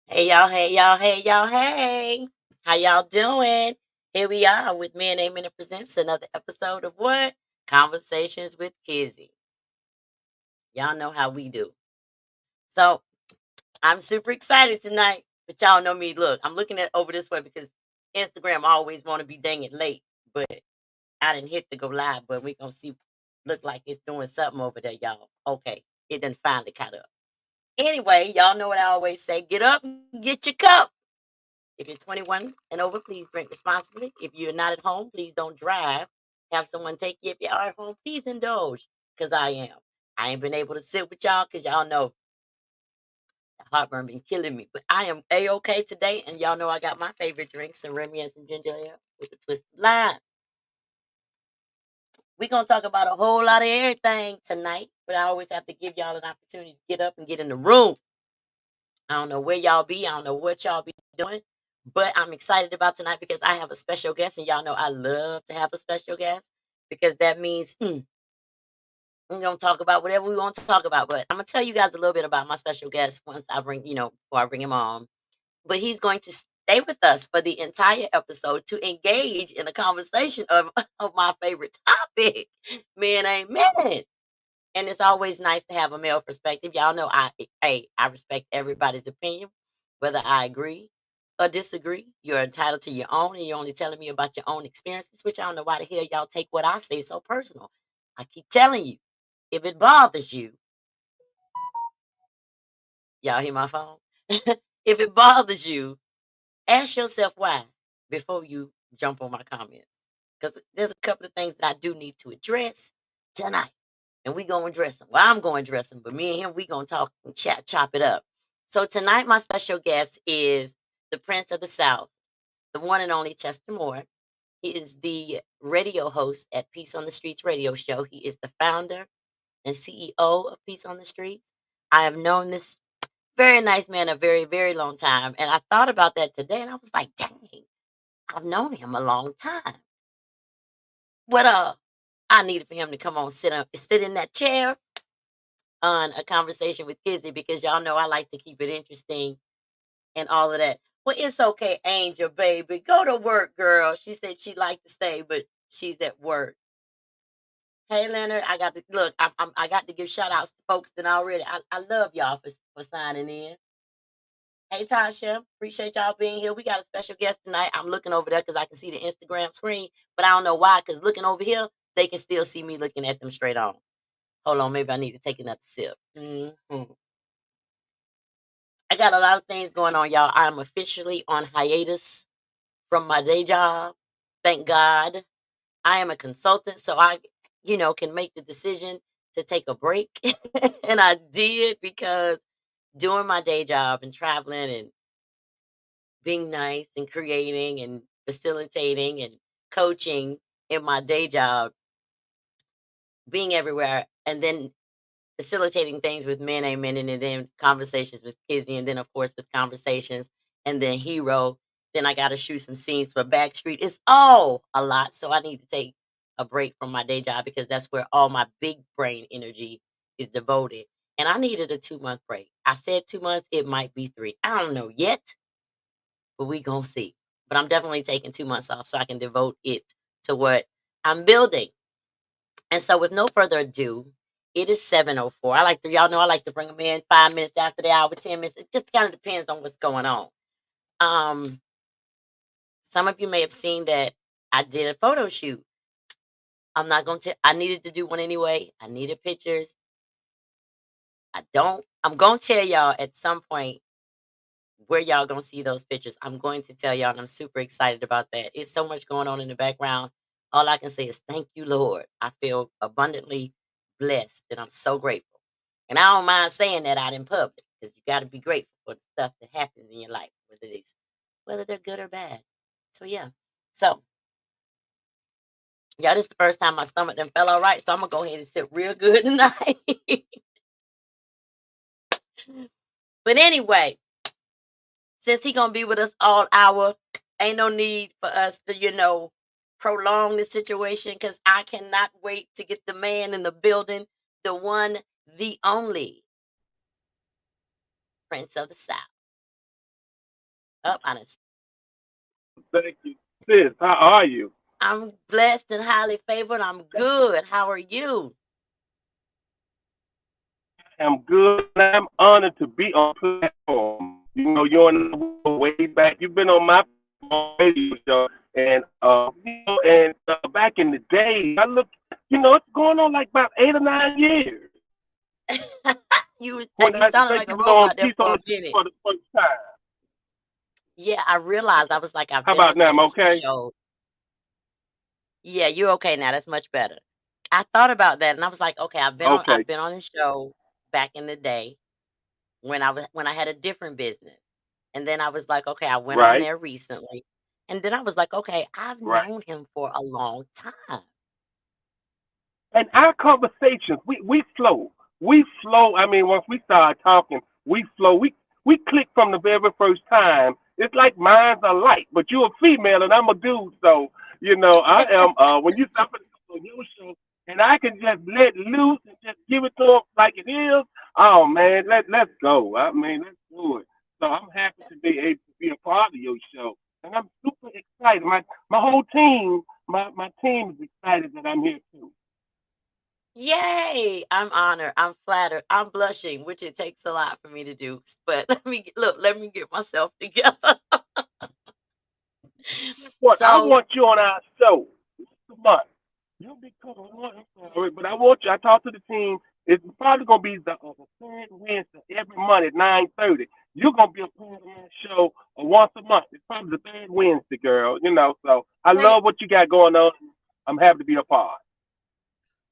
Hey y'all, hey y'all, hey y'all, hey. How y'all doing? Here we are with me and Amen presents another episode of what? Conversations with Kizzy. Y'all know how we do. So I'm super excited tonight. But y'all know me. Look, I'm looking at over this way because Instagram always want to be dang it late. But I didn't hit to go live, but we gonna see look like it's doing something over there, y'all. Okay. It done finally caught up. Anyway, y'all know what I always say. Get up and get your cup. If you're 21 and over, please drink responsibly. If you're not at home, please don't drive. Have someone take you. If you are at home, please indulge, because I am. I ain't been able to sit with y'all because y'all know the heartburn been killing me. But I am A-OK today, and y'all know I got my favorite drinks, some Remy and some ginger ale with a twist of lime. We're going to talk about a whole lot of everything tonight, but I always have to give y'all an opportunity to get up and get in the room. I don't know where y'all be. I don't know what y'all be doing, but I'm excited about tonight because I have a special guest, and y'all know I love to have a special guest because that means we're gonna talk about whatever we want to talk about. But I'm gonna tell you guys a little bit about my special guest once I bring, before I bring him on. But he's going to stay with us for the entire episode to engage in a conversation of of my favorite topic. Men ain't men. And it's always nice to have a male perspective. Y'all know I respect everybody's opinion, whether I agree or disagree. You're entitled to your own, and you're only telling me about your own experiences, which I don't know why the hell y'all take what I say so personal. I keep telling you, if it bothers you, y'all hear my phone? If it bothers you, ask yourself why before you jump on my comments. Because there's a couple of things that I do need to address tonight. And we gonna address them. Well, I'm gonna address them, but me and him, we gonna talk and chat, chop it up. So tonight, my special guest is the Prince of the South, the one and only Chester Moore. He is the radio host at Peace on the Streets radio show. He is the founder and CEO of Peace on the Streets. I have known this very nice man a very, very long time. And I thought about that today and I was like, dang, I've known him a long time. But I needed for him to come on, sit in that chair on a conversation with Kizzy because y'all know I like to keep it interesting and all of that. Well, it's okay, Angel, baby. Go to work, girl. She said she'd like to stay, but she's at work. Hey, Leonard, I got to look. I got to give shout outs to folks that already. I love y'all for signing in. Hey, Tasha, appreciate y'all being here. We got a special guest tonight. I'm looking over there because I can see the Instagram screen, but I don't know why. Because looking over here, they can still see me looking at them straight on. Hold on, maybe I need to take another sip. I got a lot of things going on, y'all. I'm officially on hiatus from my day job. Thank God. I am a consultant, so I, can make the decision to take a break. And I did because doing my day job and traveling and being nice and creating and facilitating and coaching in my day job, being everywhere, and then facilitating things with men, amen, and then conversations with Kizzy, and then of course with conversations, and then Hero. Then I got to shoot some scenes for Backstreet. It's all a lot, so I need to take a break from my day job because that's where all my big brain energy is devoted. And I needed a 2 month break. I said 2 months, it might be three. I don't know yet, but we gonna see. But I'm definitely taking 2 months off so I can devote it to what I'm building. And so, with no further ado, it is 7:04. Y'all know I like to bring them in 5 minutes after the hour, 10 minutes. It just kind of depends on what's going on. Um, some of you may have seen that I did a photo shoot. I'm not going to, I needed to do one anyway. I needed pictures. I'm going to tell y'all at some point where y'all going to see those pictures. I'm going to tell y'all, and I'm super excited about that. It's so much going on in the background. All I can say is thank you, Lord. I feel abundantly blessed, and I'm so grateful. And I don't mind saying that out in public because you got to be grateful for the stuff that happens in your life, whether they're good or bad. So yeah. So yeah, this is the first time my stomach done fell all right. So I'm gonna go ahead and sit real good tonight. But anyway, since he gonna be with us all hour, ain't no need for us to, prolong the situation because I cannot wait to get the man in the building, the one, the only Prince of the South. Up, I done Thank you. Sis, how are you? I'm blessed and highly favored. I'm good. How are you? I'm good and I'm honored to be on platform. You and I go way back. You've been on my radio show, and back in the day, I look, it's going on like about 8 or 9 years you when you I sounded think like a you've been on robot there Peace on for a the Street minute. for the first time. Yeah, I realized I was like, I've How been about on now? I'm this okay. show. Yeah, you're okay now. That's much better. I thought about that and I was like, okay, I've Okay, been on this show back in the day when I had a different business. And then I was like, okay, I went on right, there recently. And then I was like, okay, I've right. known him for a long time. And our conversations, we flow. We flow. I mean, once we start talking, we flow. We click from the very first time. It's like minds are alike, but you're a female and I'm a dude, so I am. When you stop on your show, and I can just let loose and just give it to them like it is. Oh man, let's go. I mean, let's do it. So I'm happy to be able to be a part of your show, and I'm super excited. My whole team, my team is excited that I'm here too. Yay! I'm honored. I'm flattered. I'm blushing, which it takes a lot for me to do. But let me get myself together. What I So, want you on our show. Come on. You'll be cool. I'm sorry, but I want you. I talked to the team. It's probably gonna be the third Wednesday every month at 9:30. You're gonna be a part of my show once a month. It's probably the third Wednesday, girl. So I wait love what you got going on. I'm happy to be a part.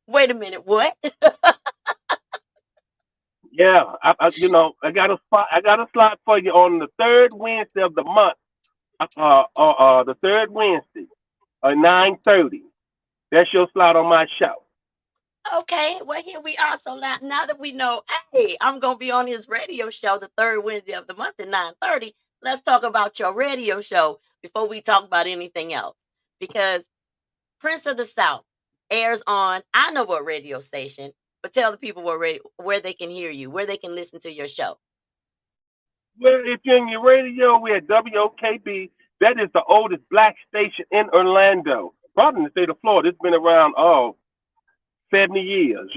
wait a minute. What? Yeah, I got a spot. I got a slot for you on the third Wednesday of the month. The third Wednesday at 9:30. That's your slot on my show. Okay, well here we are. So now that we know, hey, I'm gonna be on his radio show the third Wednesday of the month at 9:30. Let's talk about your radio show before we talk about anything else. Because Prince of the South airs on I know what radio station, but tell the people where they can hear you, where they can listen to your show. Well, if you're in your radio, we're at WOKB. That is the oldest black station in Orlando, probably in the state of Florida. It's been around 70 years.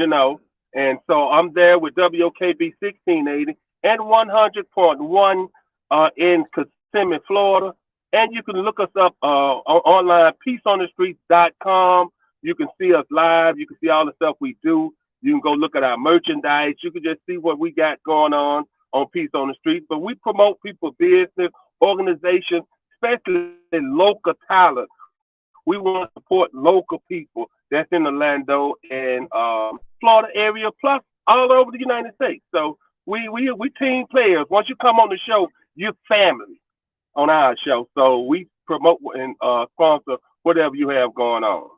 And so I'm there with WOKB 1680 and 100.1 in Kissimmee, Florida. And you can look us up online, peaceonthestreets.com. You can see us live. You can see all the stuff we do. You can go look at our merchandise. You can just see what we got going on Peace on the Streets. But we promote people, business, organizations, especially local talent. We want to support local people that's in Orlando and Florida area, plus all over the United States. So we team players. Once you come on the show, you're family on our show. So we promote and sponsor whatever you have going on.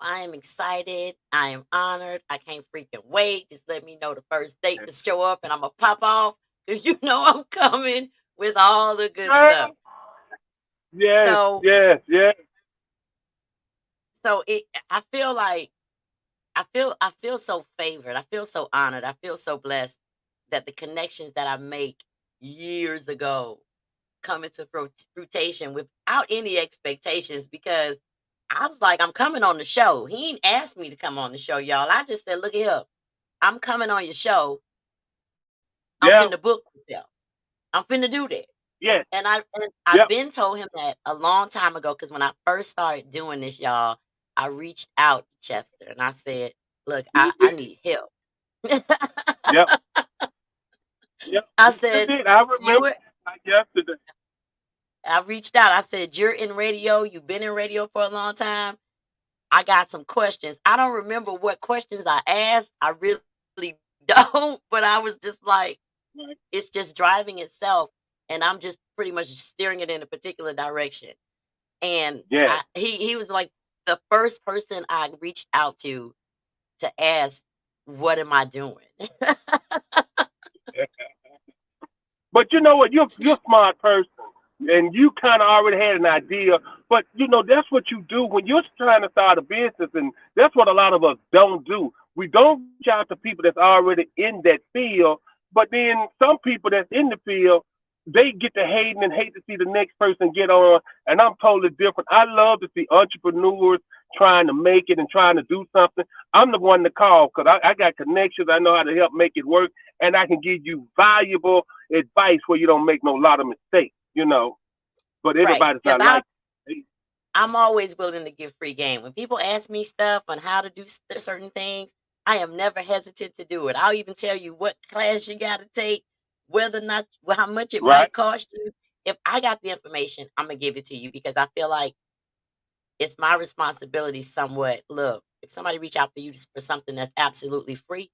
I am excited. I am honored. I can't freaking wait. Just let me know the first date to show up and I'm gonna pop off because you know I'm coming with all the good stuff. Yes, So yes, yes. so it I feel like I feel so favored. I feel so honored. I feel so blessed that the connections that I make years ago come into fruition without any expectations because I was like, I'm coming on the show. He ain't asked me to come on the show, y'all. I just said, look at here. I'm coming on your show. I'm Yeah, finna book myself. I'm finna do that. yes, And I've yep. been told him that a long time ago because when I first started doing this, y'all, I reached out to Chester and I said, look, You I did. need help. Yep, yep. I You said, did. I you remember were like yesterday. I reached out. I said, you're in radio. You've been in radio for a long time. I got some questions. I don't remember what questions I asked. I really don't, but I was just like, Right. it's just driving itself. And I'm just pretty much steering it in a particular direction. And Yes. he was like the first person I reached out to ask, what am I doing? But you know what? You're a smart person, and you kind of already had an idea. But that's what you do when you're trying to start a business, and that's what a lot of us don't do. We don't reach out to people that's already in that field. But then some people that's in the field, they get to hating and hate to see the next person get on, and I'm totally different. I love to see entrepreneurs trying to make it and trying to do something. I'm the one to call because I got connections. I know how to help make it work, and I can give you valuable advice where you don't make no lot of mistakes, you know. But Right. everybody's Because not like, I'm always willing to give free game. When people ask me stuff on how to do certain things, I am never hesitant to do it. I'll even tell you what class you got to take, whether or not, well, how much it right? might cost you. If I got the information, I'm gonna give it to you because I feel like it's my responsibility somewhat. Look, if somebody reach out for you for something that's absolutely free,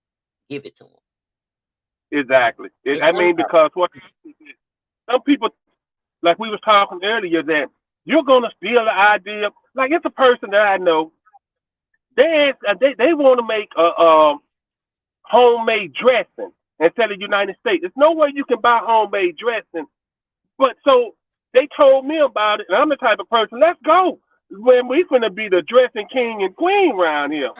give it to them. Exactly. It's I none of mean, because what some people, like we was talking earlier, that you're gonna steal the idea. Like it's a person that I know. They want to make a homemade dressing and sell in the United States. There's no way you can buy homemade dressing. But so they told me about it, and I'm the type of person. Let's go. When we finna be the dressing king and queen around here.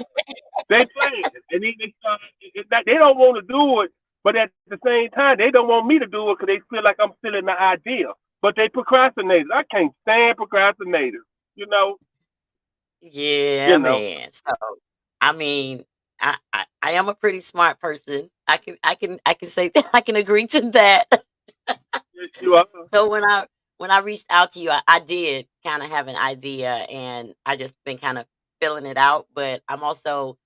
They playing, and they don't want to do it, but at the same time, they don't want me to do it because they feel like I'm stealing the idea. But they procrastinators. I can't stand procrastinators. You know, Yeah, you know. man. So, I mean, I am a pretty smart person. I can say that I can agree to that. Yes, you are. So when I reached out to you, I did kind of have an idea, and I just been kind of filling it out. But I'm also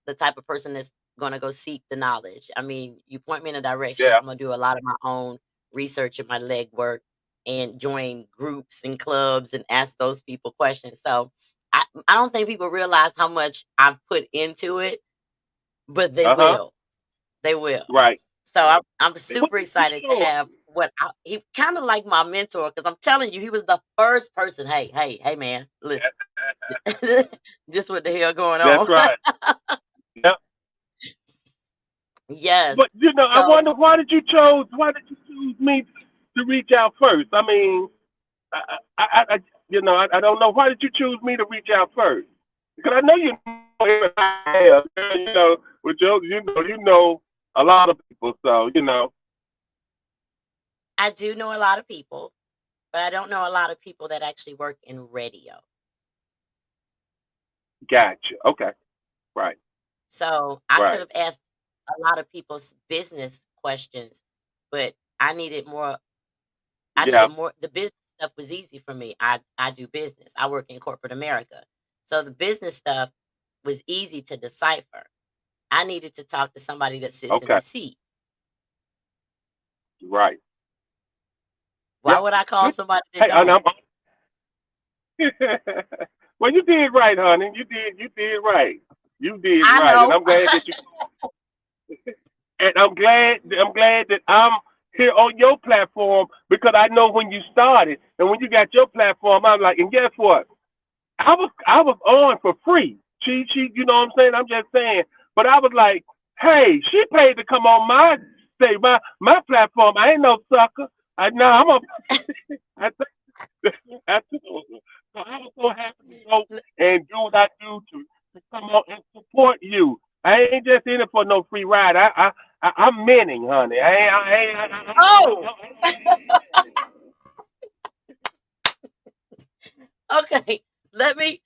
the type of person that's gonna go seek the knowledge. I mean, you point me in a direction, Yeah. I'm gonna do a lot of my own research and my legwork and join groups and clubs and ask those people questions. So I don't think people realize how much I've put into it, but they Uh-huh. will. They will. Right. So I'm What super did you excited to show? have he kind of like my mentor because I'm telling you, he was the first person. Hey, hey, hey, man, listen, just what the hell going That's on? right. Yeah. Yes. But I So wonder why did you choose me to reach out first? I mean, I don't know. Why did you choose me to reach out first? Because I know you know everybody else, with you know a lot of people, so I do know a lot of people, but I don't know a lot of people that actually work in radio. gotcha. Okay, right, So I could right, have asked a lot of people's business questions, but I needed more. I yeah, needed more. The business stuff was easy for me. I do business. I work in corporate America, so the business stuff was easy to decipher. I needed to talk to somebody that sits in okay, the seat. right, Why yep, would I call good. somebody that Hey, and don't? well, you did right, honey. You did right. You did I right, and know. I'm glad that you. And I'm glad that I'm here on your platform because I know when you started and when you got your platform, I'm like, and guess what? I was on for free. She, you know what I'm saying? I'm just saying, but I was like, hey, she paid to come on my platform. I ain't no sucker. I know I'm a. I so I was so happy to go and do what I do to come on and support you. I ain't just in it for no free ride. I'm meaning, honey. I ain't. I ain't. Oh, okay. Let me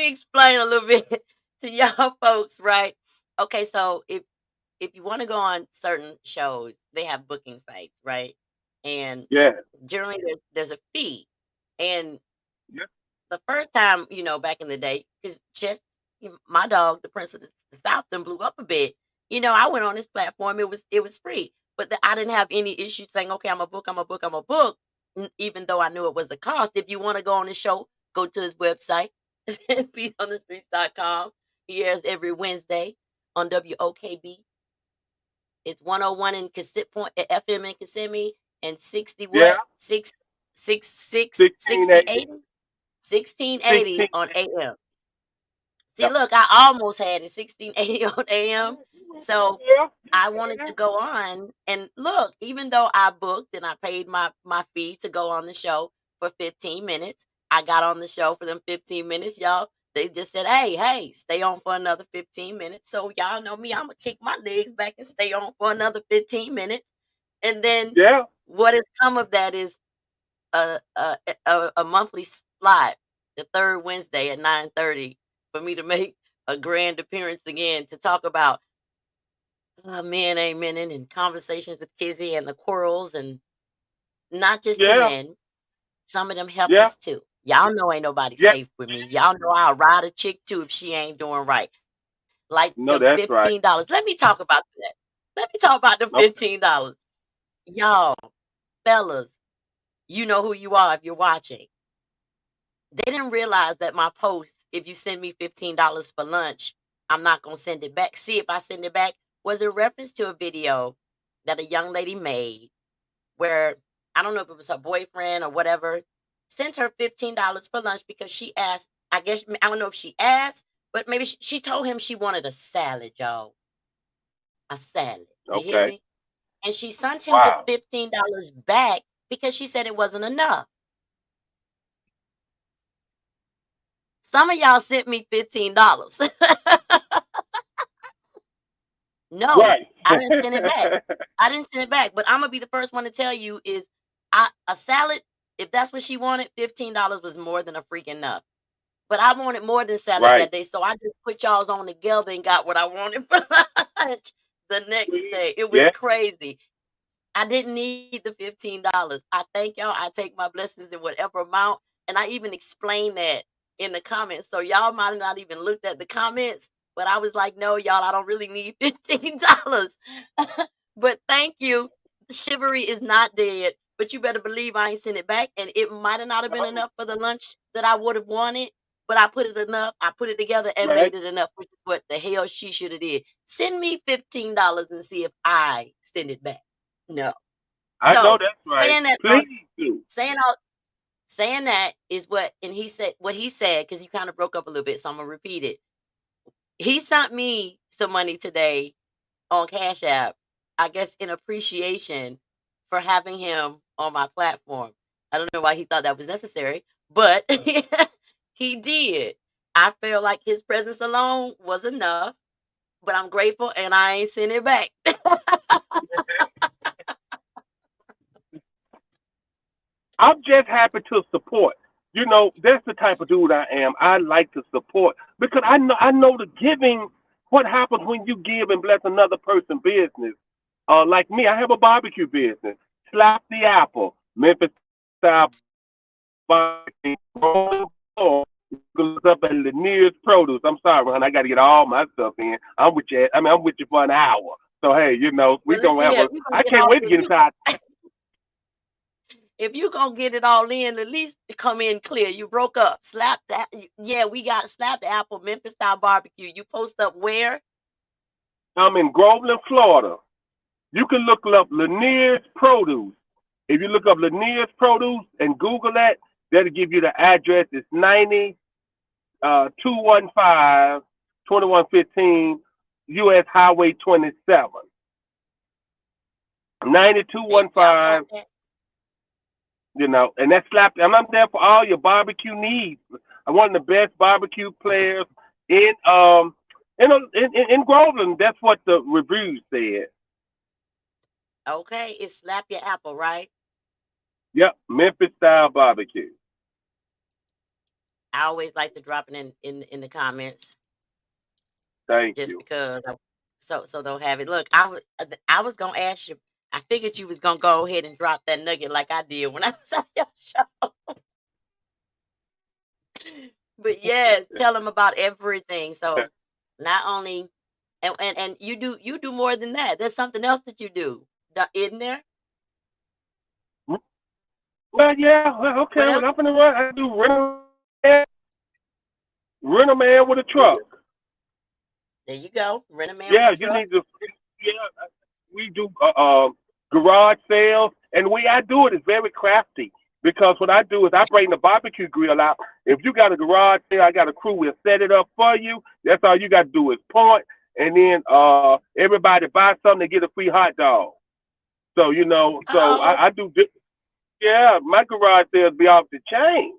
explain a little bit to y'all folks, right? Okay, so if you want to go on certain shows, they have booking sites, right? And Yeah. generally there's a fee. And Yeah. the first time, back in the day, because just my dog, the Prince of the South, then blew up a bit. I went on this platform. It was free, but I didn't have any issues saying, okay, I'm a book, I'm a book, I'm a book. Even though I knew it was a cost. If you want to go on the show, go to his website, beatonthestreets.com. He airs every Wednesday on WOKB. It's 101 in Cassette Point FM in Kissimmee and 60 Yeah. what? 666 1680. 1680 16. on AM. See, Yep. look, I almost had it 1680 on AM. So Yeah. I wanted to go on and look, even though I booked and I paid my fee to go on the show for 15 minutes, I got on the show for them 15 minutes, y'all. They just said, hey, hey, stay on for another 15 minutes. So y'all know me, I'm gonna kick my legs back and stay on for another 15 minutes. And then Yeah. what has come of that is a monthly slot, the third Wednesday at 9:30, for me to make a grand appearance again to talk about men, amen, and conversations with Kizzy and the quarrels, and not just the Yeah, men, some of them yeah, heifers too. Y'all know ain't nobody yeah. safe with me. Y'all know I'll ride a chick too if she ain't doing right. Like No, them that's right. $15. Let me talk about that. Let me talk about the Okay, $15. Y'all, fellas, you know who you are if you're watching. They didn't realize that my post, if you send me $15 for lunch, I'm not going to send it back. See, if I send it back, was in reference to a video that a young lady made where I don't know if it was her boyfriend or whatever, sent her $15 for lunch because she asked, I guess, I don't know if she asked, but maybe she told him she wanted a salad, y'all. A salad. You hear okay. me? And she sent him the Wow. $15 back because she said it wasn't enough. Some of y'all sent me $15. No, Right. I didn't send it back. I didn't send it back, but I'm gonna be the first one to tell you is a salad, if that's what she wanted, $15 was more than a freaking enough. But I wanted more than salad Right. that day, so I just put y'all's on together and got what I wanted for lunch the next day. It was Yeah. crazy. I didn't need the $15. I thank y'all. I take my blessings in whatever amount. And I even explained that in the comments. So y'all might have not even looked at the comments, but I was like, no, y'all, I don't really need $15. But thank you. Chivalry is not dead. But you better believe I ain't sent it back. And it might have not have been No. enough for the lunch that I would have wanted. But I put it enough. I put it together and Right. made it enough, which is what the hell she should have did. Send me $15 and see if I send it back. No. I know So that's right. saying that Please do. all saying that is what, and he said what he said because you kind of broke up a little bit, so I'm gonna repeat it. He sent me some money today on Cash App, I guess in appreciation for having him on my platform. I don't know why he thought that was necessary, but he did. I feel like his presence alone was enough, but I'm grateful and I ain't sent it back. I'm just happy to support. You know, that's the type of dude I am. I like to support because I know the giving. What happens when you give and bless another person's business? Like me, I have a barbecue business. Slap the apple, Memphis style barbecue. You can look up at Lanier's Produce. I'm sorry, hon, I got to get all my stuff in. I'm with you. I mean, I'm with you for an hour. So hey, you know, we Well, gonna listen have here, a. I can't wait to get inside. if you gonna get it all in, at least come in clear. You broke up. Slap that. Yeah, we got slap the apple Memphis style barbecue. You post up where? I'm in Groveland, Florida. You can look up Lanier's Produce. If you look up Lanier's Produce and Google that, that'll give you the address. It's 90 215 2115 US Highway 27. And y'all got 9215, that? you know, and that's slap. And I'm there for all your barbecue needs. I'm one of the best barbecue players in in Groveland. That's what the reviews said. Okay, it's slap your apple, right? Yep, Memphis style barbecue. I always like to drop it in the comments Thank just you. because so they'll have it. Look, I was gonna ask you. I figured you was gonna go ahead and drop that nugget like I did when I was on your show. But yes, tell them about everything. So not only and you do more than that. There's something else that you do, isn't there? Well, yeah, well, okay. What When else? I'm in the run, I do rent a man with a There you truck. there you go. Rent a man with a Yeah, you truck. need to. Yeah, we do garage sales, and the way I do it is very crafty because what I do is I bring the barbecue grill out. If you got a garage sale, I got a crew. We'll set it up for you. That's all you got to do is point, and then everybody buy something to get a free hot dog. So you know, so Oh, I do. Yeah, my garage sales be off the chain.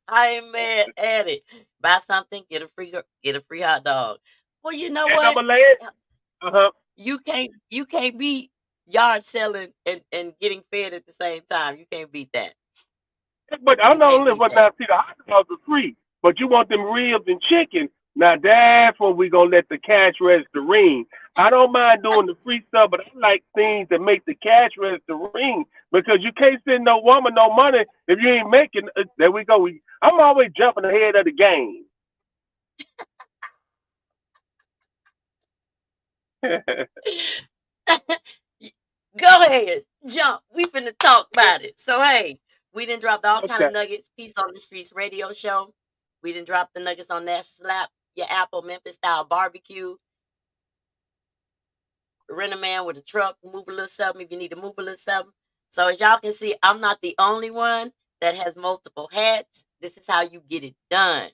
I ain't mad at it. Buy something, get a free hot dog. Well, you know And I'm what? a land. Uh, Uh huh. You can't beat. yard selling and getting fed at the same time. You can't beat that. But I You know can't live beat but that. now see the hot dogs are free, but you want them ribs and chicken. Now that's when we gonna let the cash register ring. I don't mind doing the free stuff, but I like things that make the cash register ring because you can't send no woman no money if you ain't making. There we go. I'm always jumping ahead of the game. Go ahead, jump. We finna talk about it. So hey, we didn't drop all kind Okay. of nuggets. Peace on the Streets radio show. We didn't drop the nuggets on that slap your apple Memphis style barbecue. Rent a man with a truck, move a little something if you need to move a little something. So as y'all can see, I'm not the only one that has multiple hats. This is how you get it done.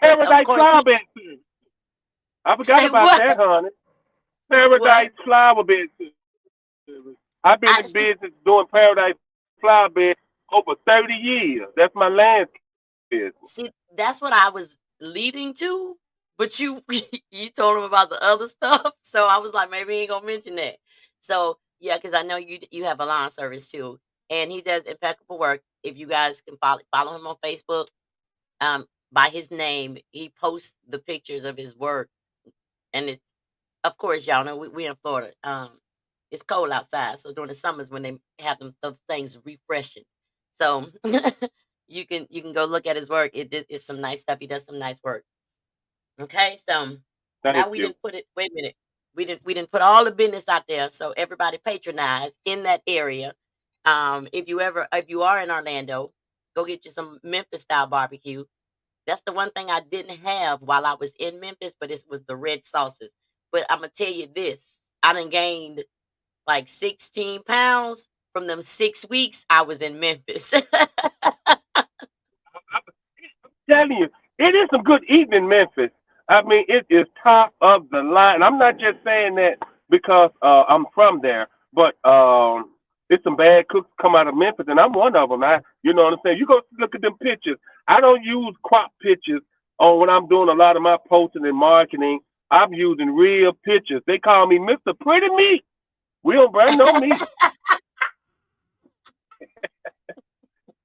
But of Paradise course, flower he bed service. I forgot say about what? that, honey. What? Paradise flower bed service. I've been I in see. business doing paradise flower bed over 30 years. That's my landscape business. See, that's what I was leading to, but you you told him about the other stuff, so I was like, maybe he ain't gonna mention that. So yeah, because I know you have a lawn service too, and he does impeccable work. If you guys can follow him on Facebook, by his name, he posts the pictures of his work, and it's of course y'all know we in Florida. It's cold outside, so during the summers when they have them those things refreshing, so you can go look at his work. It's some nice stuff. He does some nice work. Okay, so Thank now we you. didn't put it. Wait a minute, we didn't put all the business out there, so everybody patronize in that area. If you are in Orlando, go get you some Memphis style barbecue. That's the one thing I didn't have while I was in Memphis, but it was the red sauces. But I'm gonna tell you this: I done gained like 16 pounds from them 6 weeks I was in Memphis. Telling you, it is some good eating in Memphis. I mean, it is top of the line. I'm not just saying that because I'm from there, but it's some bad cooks come out of Memphis, and I'm one of them. You know what I'm saying? You go look at them pictures. I don't use crop pictures on when I'm doing a lot of my posting and marketing. I'm using real pictures. They call me Mr. Pretty Meat. We don't burn no meat.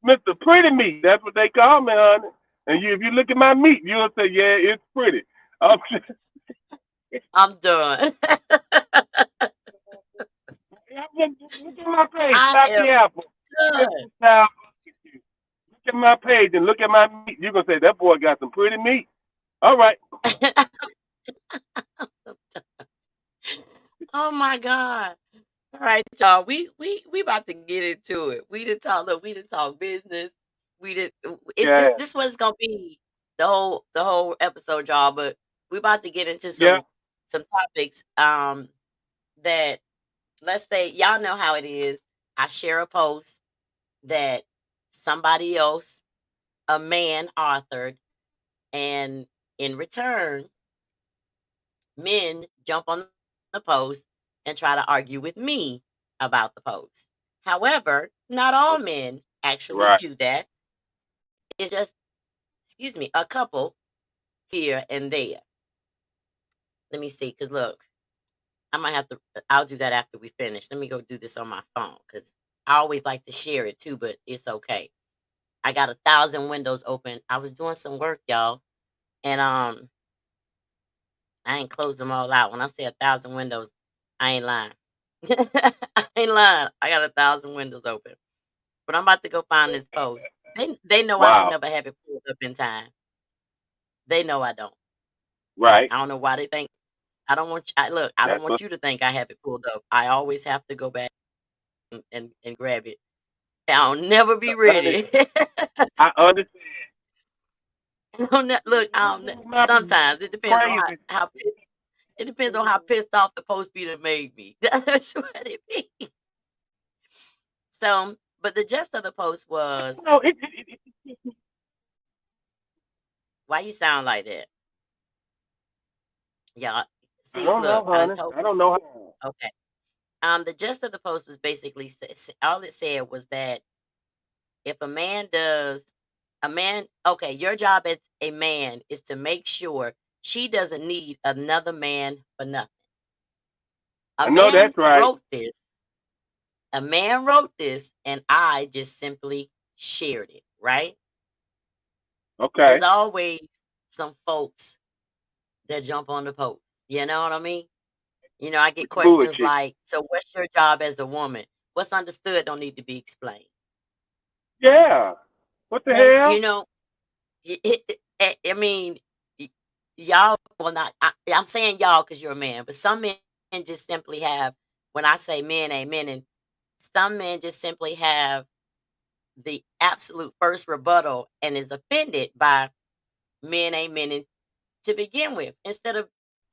Mr. Pretty Meat. That's what they call me, honey. And if you look at my meat, you'll say, yeah, it's pretty. Um, I'm done. look at my page, I Stop am the Apple. done. Memphis style barbecue. Look at my page and look at my meat. You're going to say, that boy got some pretty meat. All right. Oh my God. All right, y'all. We about to get into it. We didn't talk business. We did it's this Yeah. this was gonna be the whole episode, y'all, but we about to get into Yeah. some topics that let's say y'all know how it is. I share a post that somebody else, a man authored, and in return, men jump on the post and try to argue with me about the post. However, not all men actually Right. do that. It's just, excuse me, a couple here and there. Let me see, because look, I might have to, I'll do that after we finish. Let me go do this on my phone because I always like to share it too, but it's okay. I got 1,000 windows open. I was doing some work, y'all, and I ain't closed them all out. When I say 1,000 windows, I ain't lying. I ain't lying. I got 1,000 windows open. But I'm about to go find this post. They know I Wow. never have it pulled up in time. They know I don't. Right. I don't know why they think I don't want. Look, I don't That's want what, you to think I have it pulled up. I always have to go back and grab it. I'll never be honey, ready. I understand. Look, My sometimes it depends on crazy. how pissed. It depends on how pissed off the post be that made me. That's what it be. So, but the gist of the post was, No, why you sound like that? Y'all, I see, don't know, look, I done honey. told I you. don't know how. Okay. The gist of the post was basically all it said was that if a man does, a man, okay, your job as a man is to make sure she doesn't need another man for nothing. I A know man that's right. wrote this. A man wrote this, and I just simply shared it, right? There's Okay. always some folks that jump on the post. You know what I mean? I get With the questions bullshit. like, so what's your job as a woman? What's understood don't need to be explained. Yeah. What the Okay. hell? I mean, y- y'all, well, not, I'm saying y'all because you're a man, but some men just simply have, when I say men ain't men, and some men just simply have the absolute first rebuttal and is offended by men ain't men to begin with, instead of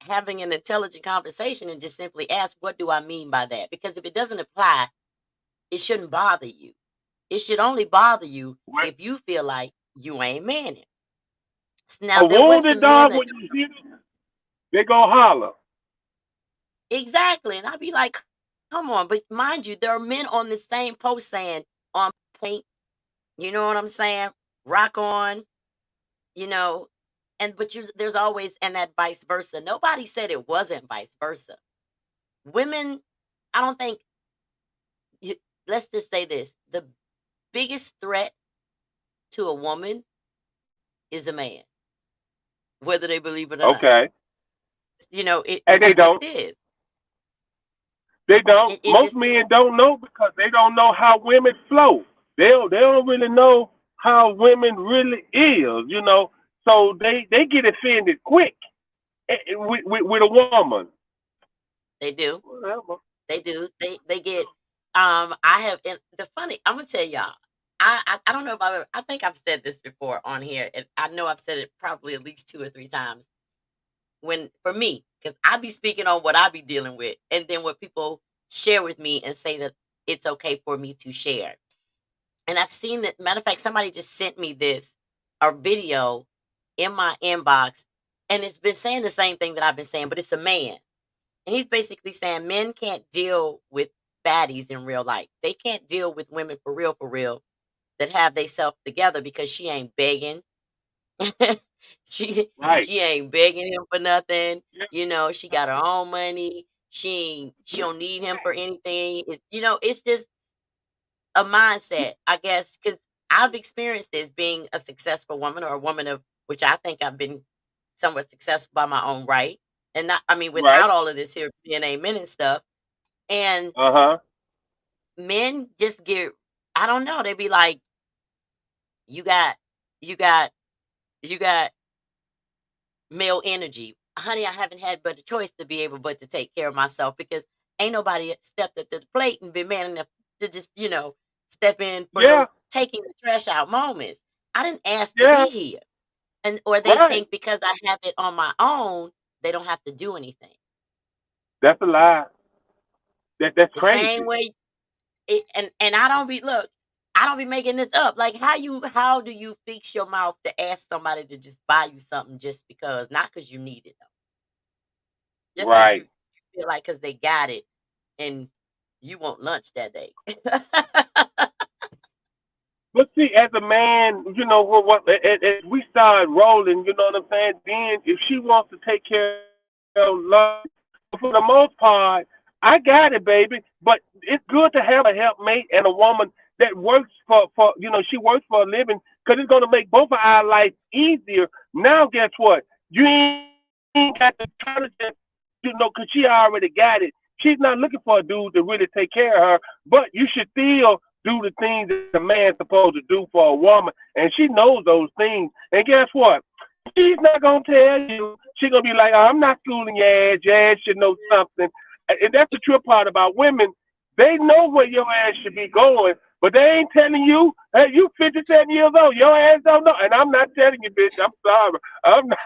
having an intelligent conversation and just simply ask, what do I mean by that? Because if it doesn't apply, it shouldn't bother you. It should only bother you What? if you feel like you ain't manning. Now A there was wounded some men dog that when you hit it, they go holler. exactly, and I'd be like, come on, but mind you, there are men on the same post saying on point, you know what I'm saying? Rock on, you know, and but there's always and that vice versa. Nobody said it wasn't vice versa. Women, I don't think you, let's just say this: the biggest threat to a woman is a man, whether they believe it or not. Okay. It And they it just don't. is. They don't. It Most just men don't know because they don't know how women flow. They don't really know how women really is, So they get offended quick with a woman. they do. Whatever. They do. They get. I have. And the funny, I'm gonna tell y'all. I don't know if I think I've said this before on here, and I know I've said it probably at least 2 or 3 times. When for me, because I be speaking on what I be dealing with, and then what people share with me and say that it's okay for me to share. And I've seen that. Matter of fact, somebody just sent me this a video in my inbox, and it's been saying the same thing that I've been saying, but it's a man. And he's basically saying men can't deal with baddies in real life. They can't deal with women for real, that have they self together because she ain't begging. she Right. she ain't begging him for nothing. Yeah. She got her own money. She don't need him for anything. It's just a mindset, I guess, because I've experienced this being a successful woman or a woman of which I think I've been somewhat successful by my own right. And not, I mean, Right. without all of this here being amen and stuff. And Uh huh. men just get, I don't know, they be like, you got, you got, you got male energy. Honey, I haven't had but a choice to be able but to take care of myself because ain't nobody stepped up to the plate and been man enough to just, step in for Yeah. those taking the trash out moments. I didn't ask to Yeah. be here. And or they Right. think because I have it on my own, they don't have to do anything. That's a lie. That's The same crazy. way and I don't be look, I don't be making this up. Like how do you fix your mouth to ask somebody to just buy you something just because, not because you need it though. Just because Right. you feel like because they got it and you want lunch that day. But see, as a man, as we start rolling, you know what I'm saying? Then if she wants to take care of love, for the most part, I got it, baby. But it's good to have a helpmate and a woman that works for she works for a living because it's going to make both of our lives easier. Now, guess what? You ain't got to try to just, because she already got it. She's not looking for a dude to really take care of her, but you should still do the things that a man's supposed to do for a woman, and she knows those things. And guess what? She's not gonna tell you. She's gonna be like, oh, "I'm not fooling your ass. Your ass should know something." And that's the true part about women. They know where your ass should be going, but they ain't telling you. Hey, you 57 years old. Your ass don't know. And I'm not telling you, bitch. I'm sorry. I'm not.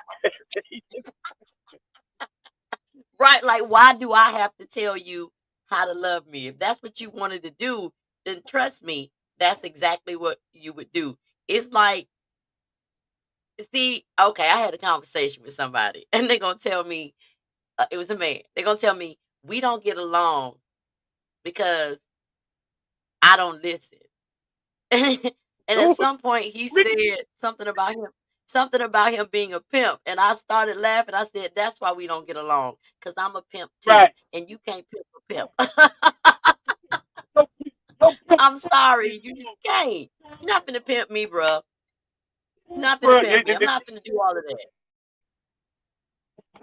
Right? Like, why do I have to tell you how to love me? If that's what you wanted to do, then trust me, that's exactly what you would do. It's like, see, okay, I had a conversation with somebody, and they're gonna tell me it was a man. They're gonna tell me we don't get along because I don't listen. And at Ooh, some point, he nigga, said something about him. something about him being a pimp. And I started laughing. I said, that's why we don't get along. Because I'm a pimp too. Right. And you can't pimp a Your, pimp. your, your pimp I'm sorry. is You just can't. You're not finna pimp me, bro. You're not finna bro. pimp me. I'm not finna do all of that.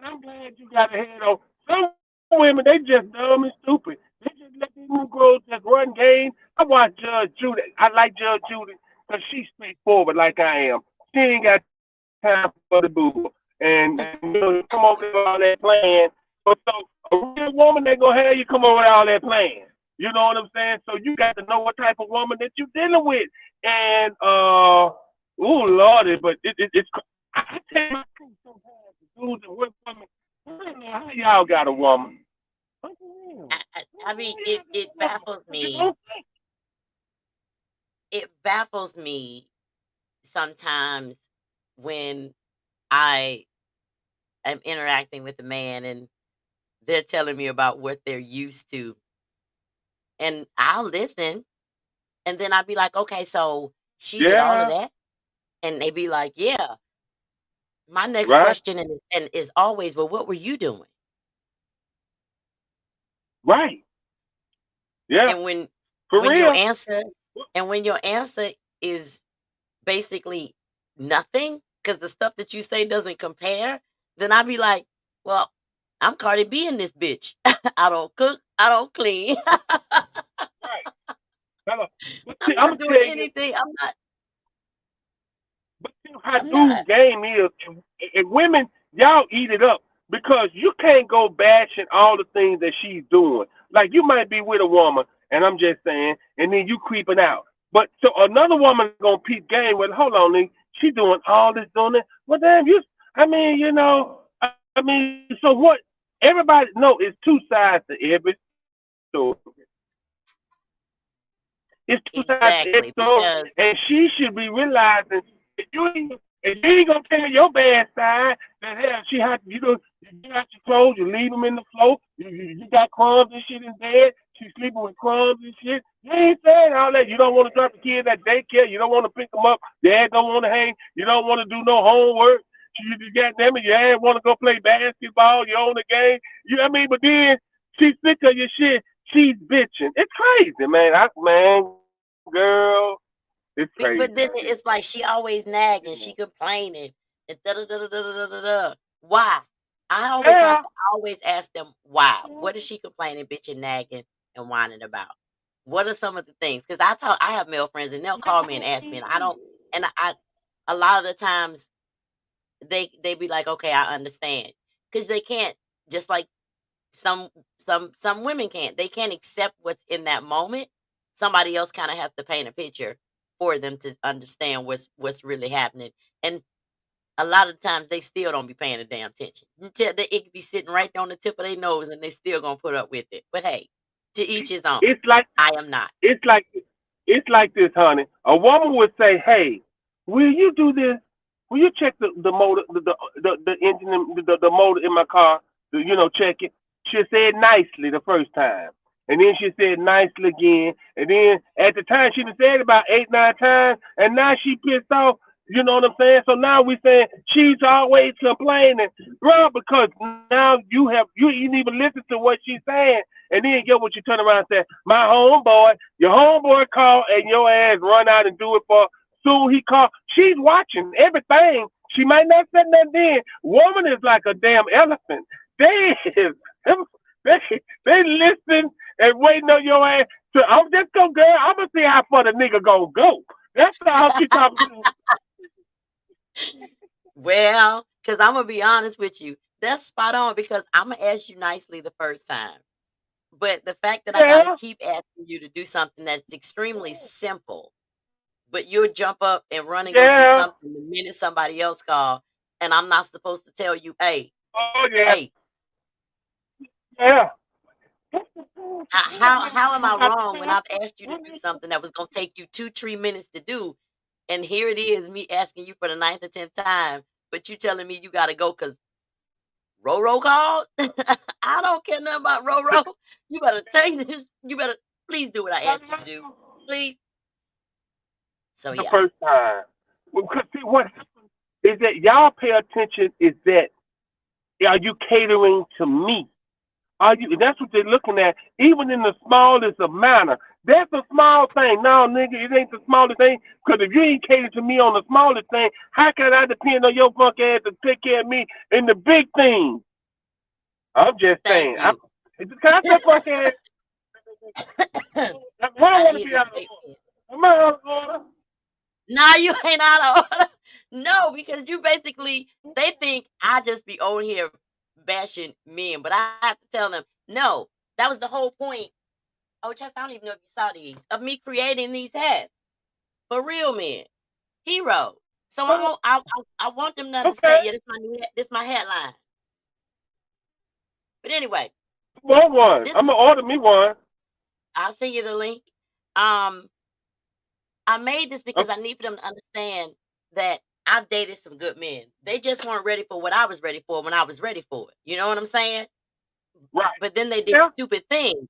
I'm glad you got a head on. Some women, they just dumb and stupid. They just let these Negroes just run game. I watch Judge Judy. I like Judge Judy because she's straightforward like I am. She ain't got time for the boo. And you know, you come over there with all that playing. But so a real woman ain't gonna have you come over with all that playing. You know what I'm saying? So you got to know what type of woman that you're dealing with. And oh lordy, but it's I tell my truth sometimes the dudes and women, I don't know how y'all got a woman. What the hell? I mean, How it y'all got a woman? baffles Cause you me. don't think. It baffles me sometimes when I am interacting with a man and they're telling me about what they're used to. And I'll listen. And then I'd be like, okay, so she did all of Yeah, that. And they'd be like, yeah. My next right, question and is always, well, what were you doing? right. Yeah, And for when your real. answer and when your answer is basically nothing, because the stuff that you say doesn't compare, then I'd be like, well, I'm Cardi B in this bitch. I don't cook, I don't clean. Right. Hello. But see, I'm I'm not gonna doing tell you. anything. But see how I'm not. dude game is, and women, y'all eat it up because you can't go bashing all the things that she's doing. Like you might be with a woman, and I'm just saying, and then you creeping out. But so another woman gonna peep game with, hold on, Lee, she doing all this, doing that. Well, damn, you. I mean, you know, I mean, so what? Everybody know it's two sides to every story. It's two sides to every Exactly. story, Because and she should be realizing if you ain't gonna tell your bad side that hell she had you do you get out your clothes, you leave them in the floor, you got crumbs and shit in bed, she's sleeping with crumbs and shit. You ain't saying all that. You don't want to drop the kids at daycare. You don't want to pick them up. Dad don't want to hang. You don't want to do no homework. You just got them and your dad want to go play basketball. You own the game. You know what I mean? But then she's sick of your shit. She's bitching. It's crazy, man. Man, girl, it's crazy out here. but then it's like she You always know. nagging, she complaining, and da da da da da da da da. Why? Yeah. I always ask them why. What is she complaining, bitching, nagging, and whining about? What are some of the things? Because I have male friends and they'll call me and ask me, and I don't, and I a lot of the times they be like, okay, I understand, because they can't, just like some some women can't. They can't accept what's in that moment. Somebody else kind of has to paint a picture for them to understand what's really happening. And a lot of times they still don't be paying a damn attention. It could be sitting right on the tip of their nose and they still gonna put up with it. But hey, to each his own. It's like I am not. it's like it's like this, honey. A woman would say, "Hey, will you do this? Will you check the motor, the engine, the motor in my car? Check it." She said nicely the first time, and then she said nicely again, and then at the time she done said it about 8, 9 times, and now she pissed off. You know what I'm saying? So now we saying she's always complaining, bro, because now you didn't even listen to what she's saying, and then get what you turn around and say, my homeboy, your homeboy called and your ass run out and do it for soon he called. She's watching everything. She might not say nothing then. Woman is like a damn elephant. They is they listen and waiting on your ass to I'm just gonna girl, I'm gonna see how far the nigga gonna go. That's all she talking to. Well, because I'm gonna be honest with you, that's spot on because I'm gonna ask you nicely the first time. But the fact that I gotta Yeah. keep asking you to do something that's extremely simple, but you'll jump up and run and go do Yeah. something the minute somebody else call, and I'm not supposed to tell you, hey, Oh yeah. hey, Yeah. how am I wrong when I've asked you to do something that was gonna take you 2, 3 minutes to do, and here it is, me asking you for the ninth or 10th time, but you telling me you gotta go because Roro called? I don't care nothing about Roro. You better take this. You better please do what I asked you to do. Please. So The yeah. first time. Well, 'cause see what happened. is that y'all pay attention. Is that are you catering to me? Are you? That's what they're looking at, even in the smallest of manner. That's a small thing. No, nigga, it ain't the smallest thing. Because if you ain't catering to me on the smallest thing, how can I depend on your punk ass to take care of me in the big things? I'm just Thank saying. you. Can I say punk ass? I don't I want didn't to hit be this out of fake order. pen. Am I out of order? No, you ain't out of order. No, because you basically they think I just be over here bashing men, but I have to tell them no. That was the whole point. Oh, just I don't even know if you saw these of me creating these hats for real men, heroes. So Oh, I want them to okay. understand. Yeah, this my headline. But anyway, Want one. this I'm going to order me one. I'll send you the link. Um, I made this because Okay. I need for them to understand that I've dated some good men. They just weren't ready for what I was ready for when I was ready for it. You know what I'm saying? Right. But then they did Yeah. stupid things.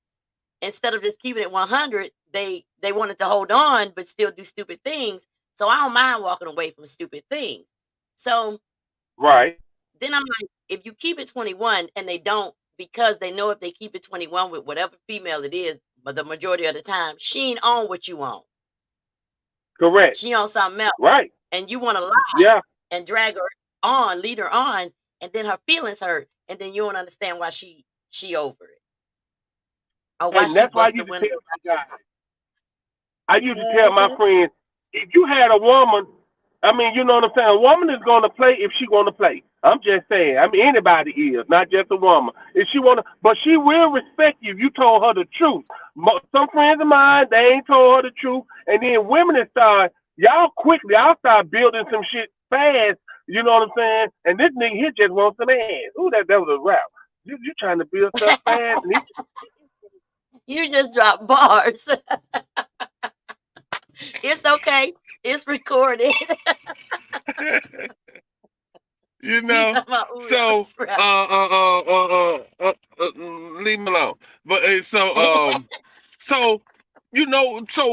Instead of just keeping it 100, they wanted to hold on but still do stupid things. So I don't mind walking away from stupid things. So Right. then I'm like, if you keep it 21 and they don't, because they know if they keep it 21 with whatever female it is, but the majority of the time, she ain't on what you on. Correct. She on something else. Right. And you want to lie Yeah. and drag her on, lead her on, and then her feelings hurt, and then you don't understand why she over it or why And she that's why I bust the used to windows tell out you guys. I used to tell my your friends, if you had a woman, I mean, you know what I'm saying? A woman is going to play if she want to play. I'm just saying. I mean, anybody is, not just a woman. If she want to, but she will respect you if you told her the truth. Some friends of mine, they ain't told her the truth. And then women that start, y'all start building some shit fast. You know what I'm saying? And this nigga here just wants some ass. Ooh, that was a rap. You trying to build stuff fast, and he You just drop bars. It's okay. It's recorded. you He's know. talking about, ooh, that So was rap. leave me alone. But so so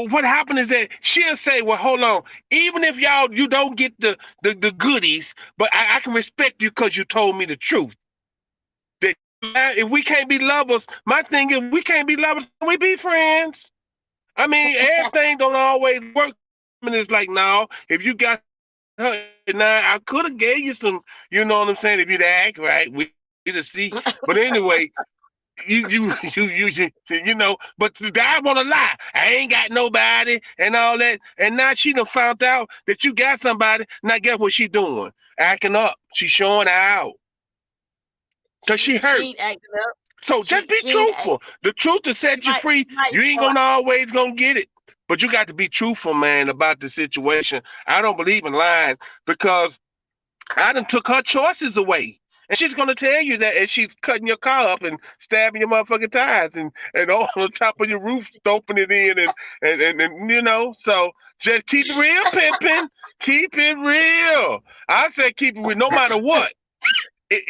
what happened is that she'll say, well, hold on, even if you don't get the goodies, but I can respect you because you told me the truth. That if we can't be lovers, my thing is we can't be lovers, can we be friends? I mean, everything don't always work. And it's like, no, if you got her, now I could have gave you some, you know what I'm saying, if you'd act right, we to see. But anyway, but the guy wanna lie. I ain't got nobody and all that. And now she done found out that you got somebody. Now guess what she doing? Acting up. She showing out. Cause she She hurt. ain't acting up. So just be She ain't act. truthful. The truth to She set you might free. she might You ain't show gonna always gonna get it. But you got to be truthful, man, about the situation. I don't believe in lying because I done took her choices away. And she's gonna tell you that as she's cutting your car up and stabbing your motherfucking tires and all on top of your roof, stomping it in and so just keep it real, pimping. Keep it real. I said keep it real no matter what.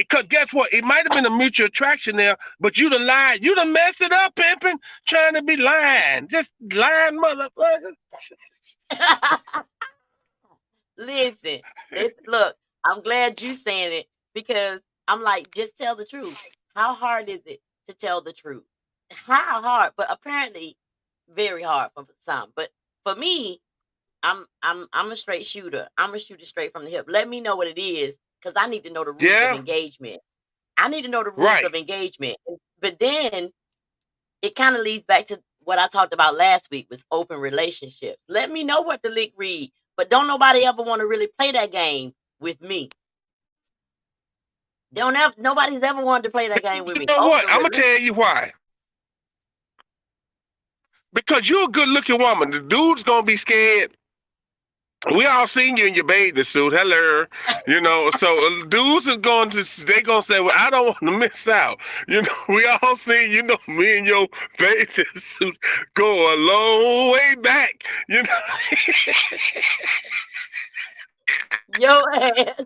Cause guess what? It might have been a mutual attraction there, but you done lied. You done messed it up, pimping, trying to be lying. Just lying, motherfucker. Listen, look, I'm glad you saying it because I'm like, just tell the truth. How hard is it to tell the truth? How hard? But apparently, very hard for some. But for me, I'm a straight shooter. I'm a shooter straight from the hip. Let me know what it is because I need to know the rules of Yeah, engagement. I need to know the rules right. of engagement. But then it kind of leads back to what I talked about last week was open relationships. Let me know what the link read, but don't nobody ever want to really play that game with me. Don't ever nobody's ever wanted to play that game with You me. know what? Open I'm gonna relationship. tell you why. Because you're a good looking woman. The dude's gonna be scared. We all seen you in your bathing suit. Hello, So dudes are going to they gonna say, "Well, I don't want to miss out." We all seen me and your bathing suit go a long way back. Your ass.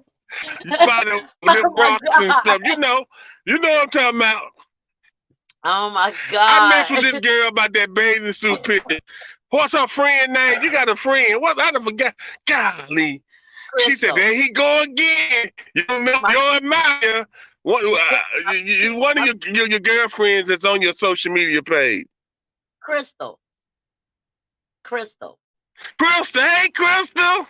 You bought them Oh my rocks and stuff. god. You know what I'm talking about. Oh my I messed with god. this girl about that bathing suit picture. What's her friend name? You got a friend? What? I done forgot. Golly. She said, Crystal. "There he go again. My, Your admirer. my, One of my your girlfriends that's on your social media page. Crystal. Crystal. Crystal, hey Crystal.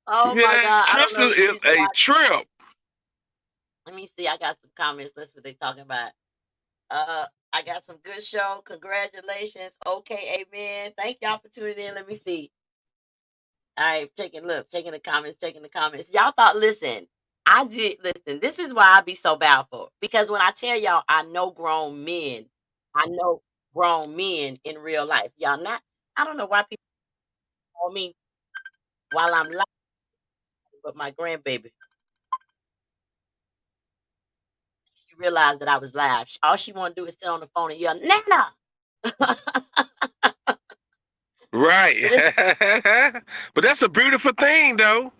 Oh my Yeah, God. I don't know Crystal the is reason a why. trip. Let me see. I got some comments. Let's what they talking about. I got some good show. Congratulations. Okay, amen. Thank y'all for tuning in. Let me see. All right, taking the comments. Y'all thought, listen, I did listen. This is why I be so baffled. Because when I tell y'all I know grown men, I know grown men in real life. Y'all not, I don't know why people call me while I'm laughing, but my grandbaby, she realized that I was live. All she wanna do is sit on the phone and yell, Nana. Right. But it's But that's a beautiful thing, though.